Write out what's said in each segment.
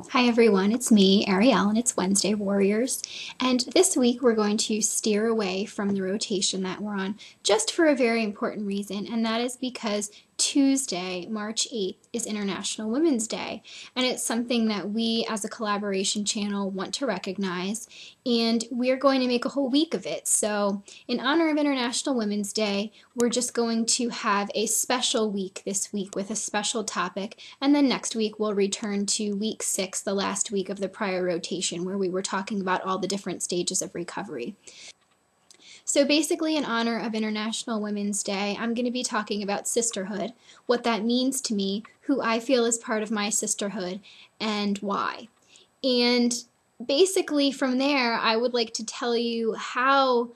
Hi everyone, it's me, Arielle, and it's Wednesday Warriors. And this week we're going to steer away from the rotation that we're on just for a very important reason, and that is because Tuesday, March 8th, is International Women's Day. And it's something that we as a collaboration channel want to recognize, and we're going to make a whole week of it. So, in honor of International Women's Day, we're just going to have a special week this week with a special topic, and then next week we'll return to week 6, the last week of the prior rotation, where we were talking about all the different stages of recovery. So basically, in honor of International Women's Day, I'm going to be talking about sisterhood, what that means to me, who I feel is part of my sisterhood, and why. And basically from there, I would like to tell you how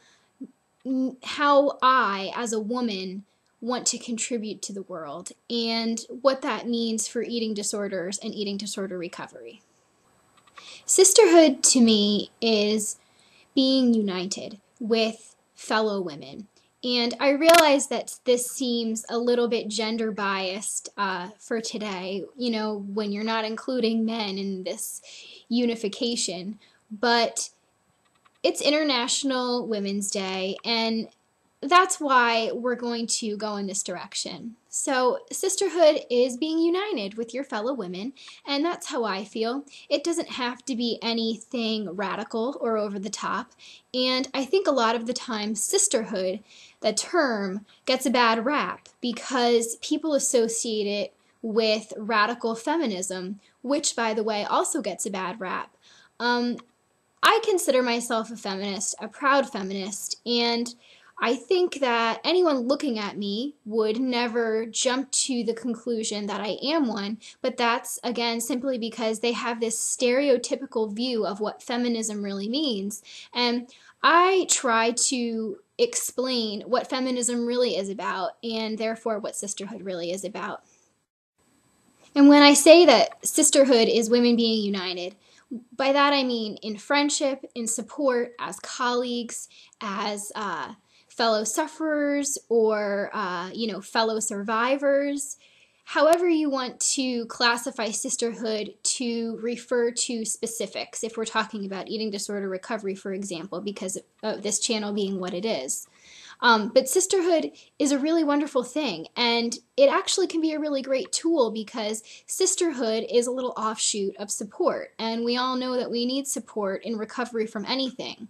I, as a woman, want to contribute to the world and what that means for eating disorders and eating disorder recovery. Sisterhood to me is being united with fellow women. And I realize that this seems a little bit gender biased for today, when you're not including men in this unification. But it's International Women's Day, and that's why we're going to go in this direction. So sisterhood is being united with your fellow women, and that's how I feel. It doesn't have to be anything radical or over the top, and I think a lot of the time sisterhood, the term, gets a bad rap because people associate it with radical feminism, which, by the way, also gets a bad rap. I consider myself a feminist, a proud feminist, and I think that anyone looking at me would never jump to the conclusion that I am one, but that's, again, simply because they have this stereotypical view of what feminism really means. And I try to explain what feminism really is about, and therefore what sisterhood really is about. And when I say that sisterhood is women being united, by that I mean in friendship, in support, as colleagues, as fellow sufferers, or fellow survivors. However you want to classify sisterhood to refer to specifics, if we're talking about eating disorder recovery, for example, because of this channel being what it is. But sisterhood is a really wonderful thing, and it actually can be a really great tool because sisterhood is a little offshoot of support, and we all know that we need support in recovery from anything.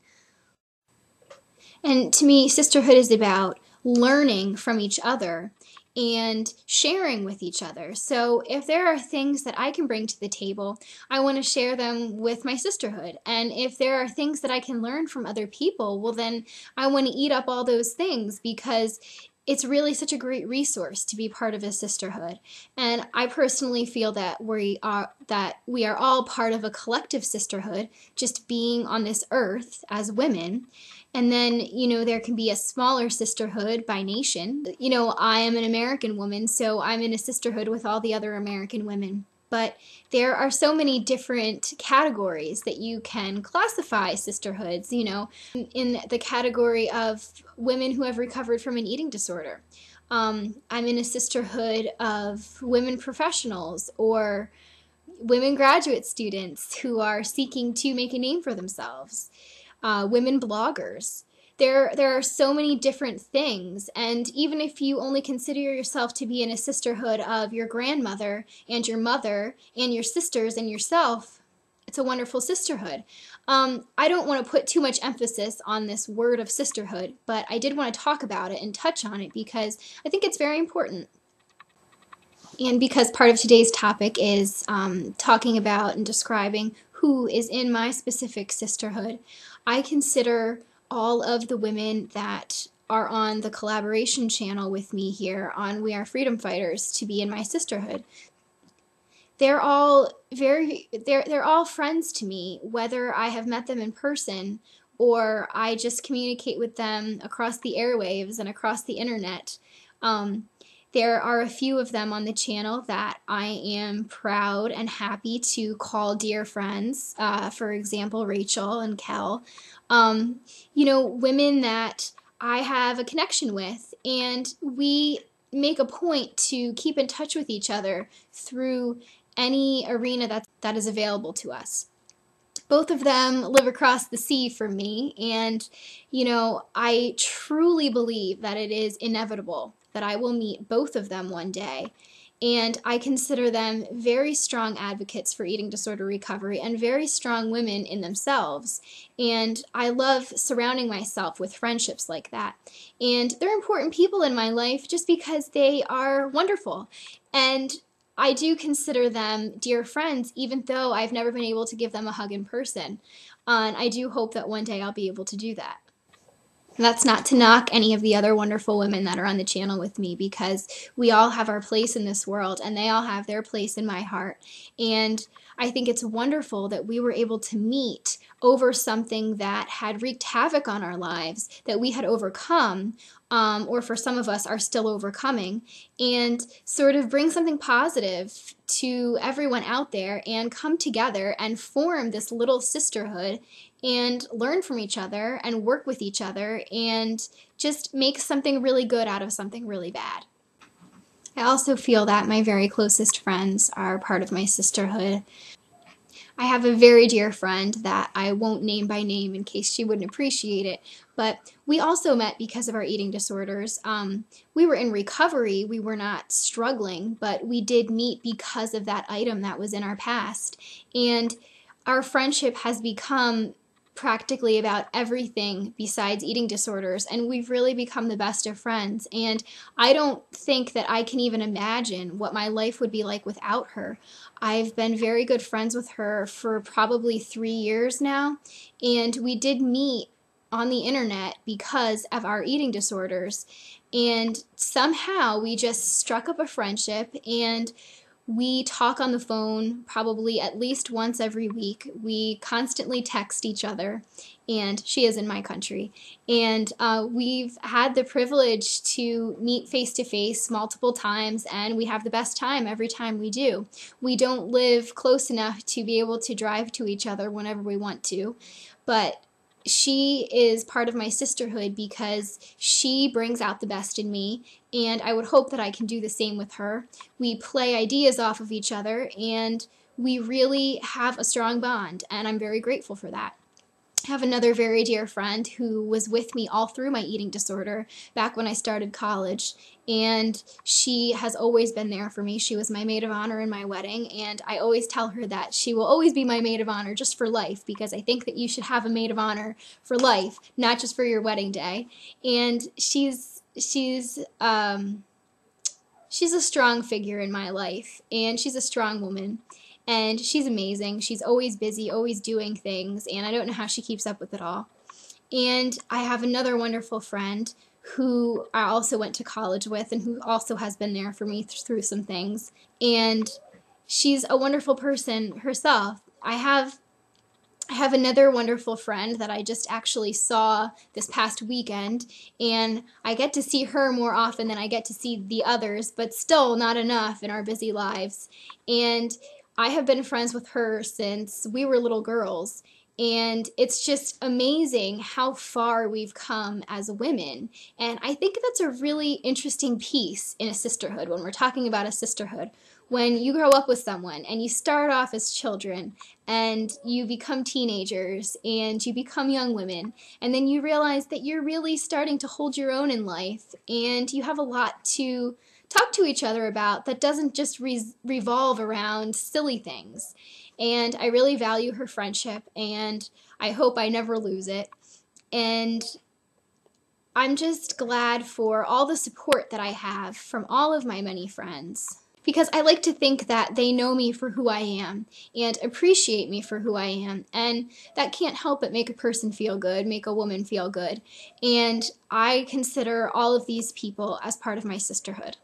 And to me, sisterhood is about learning from each other and sharing with each other. So if there are things that I can bring to the table, I want to share them with my sisterhood. And if there are things that I can learn from other people, well, then I want to eat up all those things because it's really such a great resource to be part of a sisterhood. And I personally feel that we are all part of a collective sisterhood, just being on this earth as women. And then, there can be a smaller sisterhood by nation. I am an American woman, so I'm in a sisterhood with all the other American women. But there are so many different categories that you can classify sisterhoods, in the category of women who have recovered from an eating disorder. I'm in a sisterhood of women professionals or women graduate students who are seeking to make a name for themselves. Women bloggers. There are so many different things, and even if you only consider yourself to be in a sisterhood of your grandmother and your mother and your sisters and yourself, it's a wonderful sisterhood. I don't want to put too much emphasis on this word of sisterhood, but I did want to talk about it and touch on it because I think it's very important. And because part of today's topic is talking about and describing who is in my specific sisterhood, I consider all of the women that are on the collaboration channel with me here on We Are Freedom Fighters to be in my sisterhood. They're all friends to me, whether I have met them in person or I just communicate with them across the airwaves and across the internet. There are a few of them on the channel that I am proud and happy to call dear friends. For example, Rachel and Kel. Women that I have a connection with, and we make a point to keep in touch with each other through any arena that is available to us. Both of them live across the sea from me, and I truly believe that it is inevitable that I will meet both of them one day. And I consider them very strong advocates for eating disorder recovery and very strong women in themselves. And I love surrounding myself with friendships like that. And they're important people in my life just because they are wonderful. And I do consider them dear friends, even though I've never been able to give them a hug in person. And I do hope that one day I'll be able to do that. And that's not to knock any of the other wonderful women that are on the channel with me, because we all have our place in this world and they all have their place in my heart. And I think it's wonderful that we were able to meet over something that had wreaked havoc on our lives, that we had overcome, or for some of us are still overcoming, and sort of bring something positive to everyone out there and come together and form this little sisterhood and learn from each other and work with each other and just make something really good out of something really bad. I also feel that my very closest friends are part of my sisterhood. I have a very dear friend that I won't name by name in case she wouldn't appreciate it, but we also met because of our eating disorders. We were in recovery, we were not struggling, but we did meet because of that item that was in our past. And our friendship has become practically about everything besides eating disorders, and we've really become the best of friends. And I don't think that I can even imagine what my life would be like without her. I've been very good friends with her for probably 3 years now, and we did meet on the internet because of our eating disorders, and somehow we just struck up a friendship, and we talk on the phone probably at least once every week. We constantly text each other, and she is in my country. And we've had the privilege to meet face-to-face multiple times, and we have the best time every time we do. We don't live close enough to be able to drive to each other whenever we want to, but she is part of my sisterhood because she brings out the best in me, and I would hope that I can do the same with her. We play ideas off of each other, and we really have a strong bond, and I'm very grateful for that. I have another very dear friend who was with me all through my eating disorder back when I started college, and she has always been there for me. She was my maid of honor in my wedding, and I always tell her that she will always be my maid of honor just for life, because I think that you should have a maid of honor for life, not just for your wedding day. And she's a strong figure in my life, and she's a strong woman. And she's amazing. She's always busy, always doing things, and I don't know how she keeps up with it all. And I have another wonderful friend who I also went to college with and who also has been there for me through some things. And she's a wonderful person herself. I have another wonderful friend that I just actually saw this past weekend, and I get to see her more often than I get to see the others, but still not enough in our busy lives. And I have been friends with her since we were little girls, and it's just amazing how far we've come as women. And I think that's a really interesting piece in a sisterhood when we're talking about a sisterhood. When you grow up with someone and you start off as children and you become teenagers and you become young women, and then you realize that you're really starting to hold your own in life and you have a lot to talk to each other about that doesn't just revolve around silly things. And I really value her friendship, and I hope I never lose it. And I'm just glad for all the support that I have from all of my many friends, because I like to think that they know me for who I am and appreciate me for who I am, and that can't help but make a person feel good, make a woman feel good. And I consider all of these people as part of my sisterhood.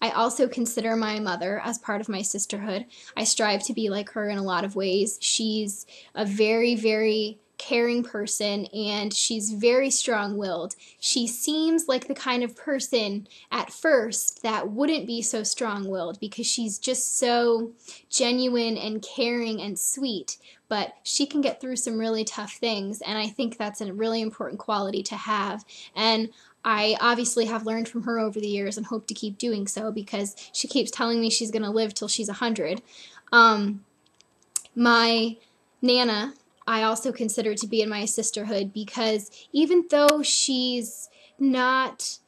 I also consider my mother as part of my sisterhood. I strive to be like her in a lot of ways. She's a very, very caring person, and she's very strong-willed. She seems like the kind of person at first that wouldn't be so strong-willed because she's just so genuine and caring and sweet, but she can get through some really tough things, and I think that's a really important quality to have. And I obviously have learned from her over the years and hope to keep doing so because she keeps telling me she's going to live till she's 100. My Nana, I also consider to be in my sisterhood because even though she's not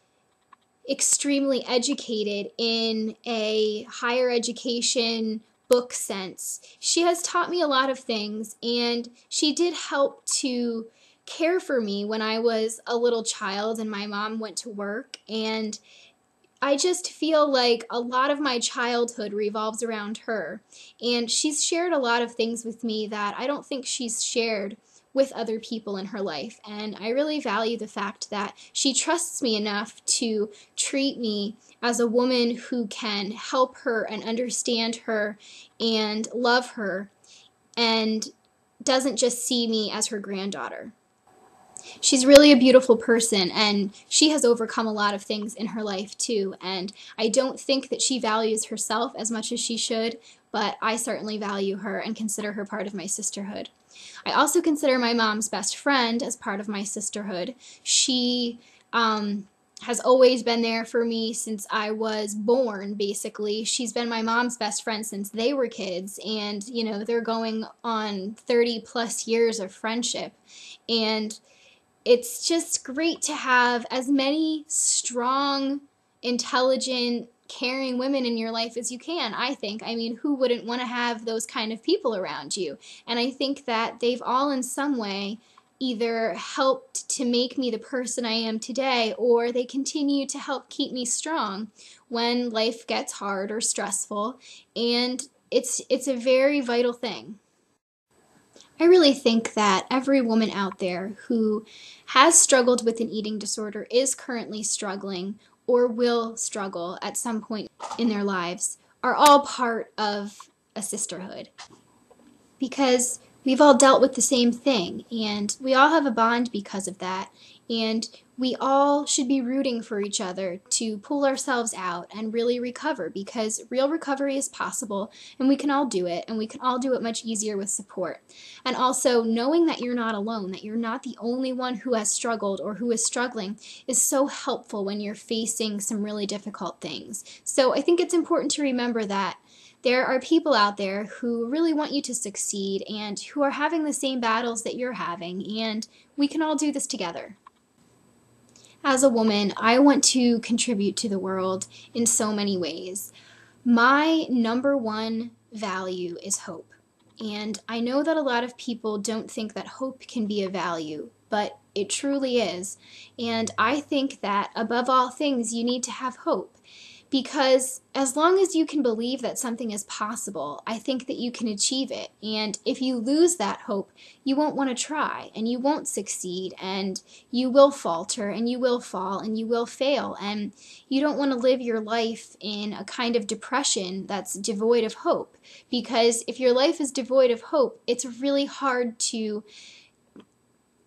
extremely educated in a higher education book sense, she has taught me a lot of things, and she did help to care for me when I was a little child and my mom went to work. And I just feel like a lot of my childhood revolves around her. And she's shared a lot of things with me that I don't think she's shared with other people in her life. And I really value the fact that she trusts me enough to treat me as a woman who can help her and understand her and love her, and doesn't just see me as her granddaughter. She's really a beautiful person, and she has overcome a lot of things in her life too, and I don't think that she values herself as much as she should, but I certainly value her and consider her part of my sisterhood. I also consider my mom's best friend as part of my sisterhood. She has always been there for me since I was born, basically. She's been my mom's best friend since they were kids, and, you know, they're going on 30 plus years of friendship. And it's just great to have as many strong, intelligent, caring women in your life as you can, I think. I mean, who wouldn't want to have those kind of people around you? And I think that they've all in some way either helped to make me the person I am today, or they continue to help keep me strong when life gets hard or stressful. And it's a very vital thing. I really think that every woman out there who has struggled with an eating disorder, is currently struggling, or will struggle at some point in their lives, are all part of a sisterhood. Because we've all dealt with the same thing, and we all have a bond because of that, and we all should be rooting for each other to pull ourselves out and really recover, because real recovery is possible, and we can all do it, and we can all do it much easier with support. And also, knowing that you're not alone, that you're not the only one who has struggled or who is struggling, is so helpful when you're facing some really difficult things. So I think it's important to remember that there are people out there who really want you to succeed and who are having the same battles that you're having, and we can all do this together. As a woman, I want to contribute to the world in so many ways. My number one value is hope. And I know that a lot of people don't think that hope can be a value, but it truly is. And I think that above all things, you need to have hope. Because as long as you can believe that something is possible, I think that you can achieve it. And if you lose that hope, you won't want to try, and you won't succeed, and you will falter, and you will fall, and you will fail. And you don't want to live your life in a kind of depression that's devoid of hope. Because if your life is devoid of hope, it's really hard to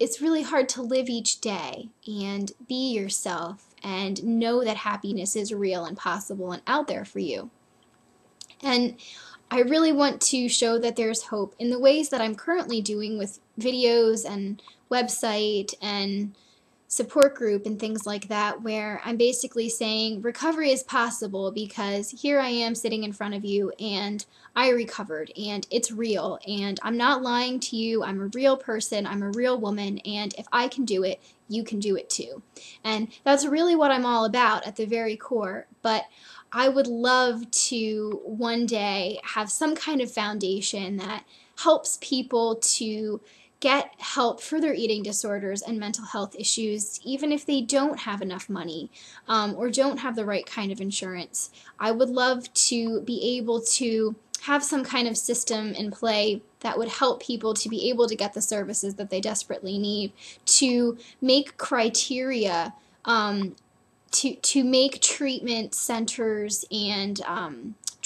live each day and be yourself and know that happiness is real and possible and out there for you. And I really want to show that there's hope in the ways that I'm currently doing with videos and website and support group and things like that, where I'm basically saying recovery is possible because here I am sitting in front of you and I recovered and it's real, and I'm not lying to you. I'm a real person, I'm a real woman, and if I can do it, you can do it too. And that's really what I'm all about at the very core. But I would love to one day have some kind of foundation that helps people to get help for their eating disorders and mental health issues, even if they don't have enough money or don't have the right kind of insurance. I would love to be able to have some kind of system in play that would help people to be able to get the services that they desperately need, to make criteria, to make treatment centers and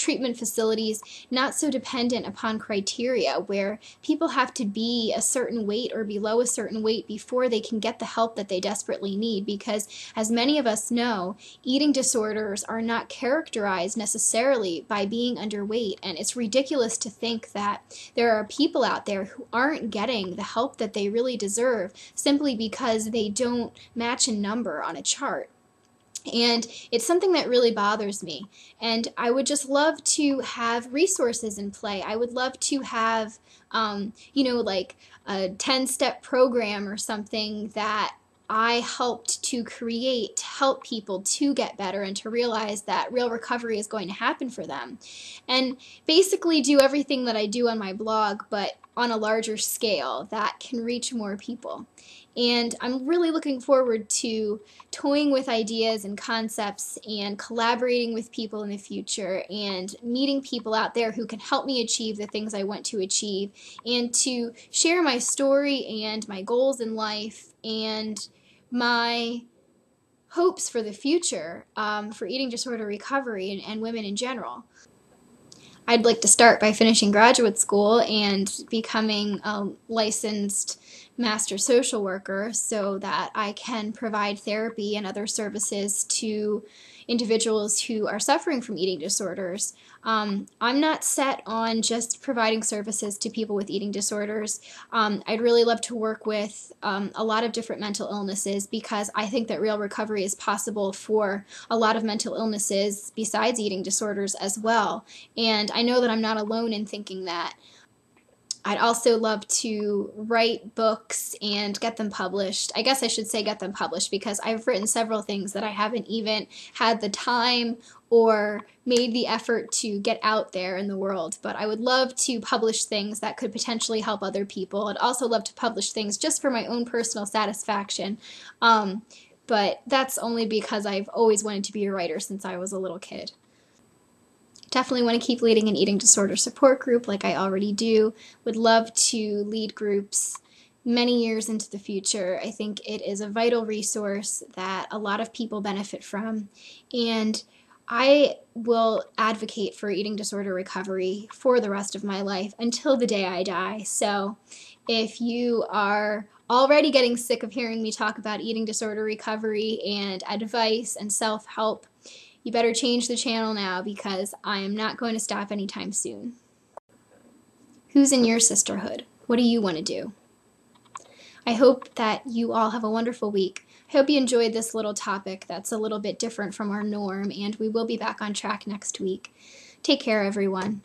treatment facilities not so dependent upon criteria where people have to be a certain weight or below a certain weight before they can get the help that they desperately need, because as many of us know, eating disorders are not characterized necessarily by being underweight, and it's ridiculous to think that there are people out there who aren't getting the help that they really deserve simply because they don't match a number on a chart. And it's something that really bothers me. And I would just love to have resources in play. I would love to have, like a 10-step program or something that I helped to create to help people to get better and to realize that real recovery is going to happen for them. And basically do everything that I do on my blog, but on a larger scale that can reach more people. And I'm really looking forward to toying with ideas and concepts and collaborating with people in the future and meeting people out there who can help me achieve the things I want to achieve, and to share my story and my goals in life and my hopes for the future for eating disorder recovery and women in general. I'd like to start by finishing graduate school and becoming a licensed master social worker so that I can provide therapy and other services to individuals who are suffering from eating disorders. I'm not set on just providing services to people with eating disorders. I'd really love to work with a lot of different mental illnesses, because I think that real recovery is possible for a lot of mental illnesses besides eating disorders as well. And I know that I'm not alone in thinking that. I'd also love to write books and get them published. I guess I should say get them published, because I've written several things that I haven't even had the time or made the effort to get out there in the world. But I would love to publish things that could potentially help other people. I'd also love to publish things just for my own personal satisfaction. But that's only because I've always wanted to be a writer since I was a little kid. Definitely want to keep leading an eating disorder support group like I already do. Would love to lead groups many years into the future. I think it is a vital resource that a lot of people benefit from. And I will advocate for eating disorder recovery for the rest of my life until the day I die. So if you are already getting sick of hearing me talk about eating disorder recovery and advice and self-help, you better change the channel now, because I am not going to stop anytime soon. Who's in your sisterhood? What do you want to do? I hope that you all have a wonderful week. I hope you enjoyed this little topic that's a little bit different from our norm, and we will be back on track next week. Take care, everyone.